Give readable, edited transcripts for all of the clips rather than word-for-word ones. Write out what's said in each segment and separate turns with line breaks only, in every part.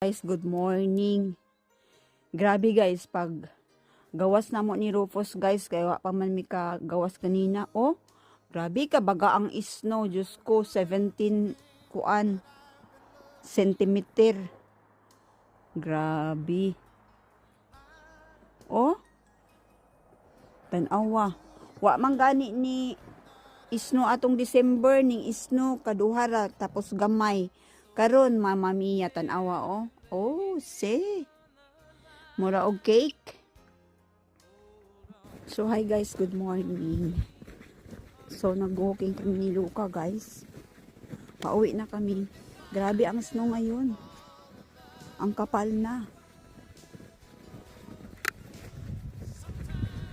Guys, good morning. Grabe guys, pag gawas na mo ni Rufus guys, kaya pa man mi ka gawas kanina. Oh, grabe ka baga ang snow. Diyos ko, 17 kuan centimeter. Grabe. Oh, tanawa. Wa man gani ni snow atong December ning snow kaduhara tapos gamay. Karon mama mia tanawa oh. Oh, see. Mura og cake. So hi guys, good morning. So nag-walking kami ni Luca guys. Pauwi na kami. Grabe ang snow ngayon. Ang kapal na.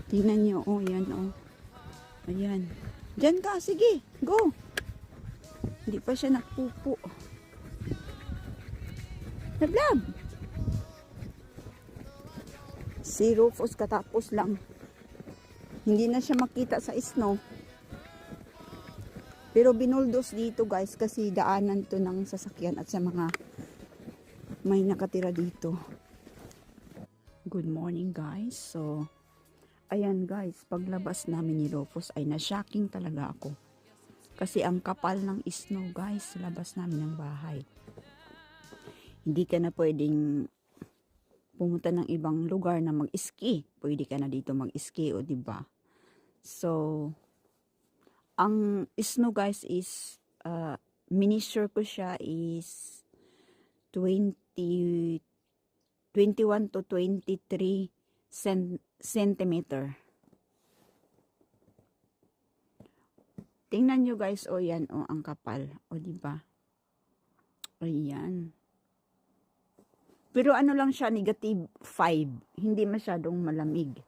Tingnan niyo oh, yan oh. Ayan. Diyan ka, sige, go. Hindi pa siya napupo. Nablab. Si Rufus katapos lang. Hindi na siya makita sa snow. Pero binuldos dito guys kasi daanan to ng sasakyan at sa mga may nakatira dito. Good morning guys. So, ayan guys, paglabas namin ni Rufus ay na-shocking talaga ako. Kasi ang kapal ng snow guys, labas namin ng bahay. Hindi ka na pwedeng pumunta ng ibang lugar na mag-ski. Pwede ka na dito mag-ski o diba? So, ang snow guys is, miniature ko siya is 21 to 23 centimeter. Tingnan nyo guys, o yan, o ang kapal. O diba? Ayan. Pero ano lang siya, -5. Hindi masyadong malamig.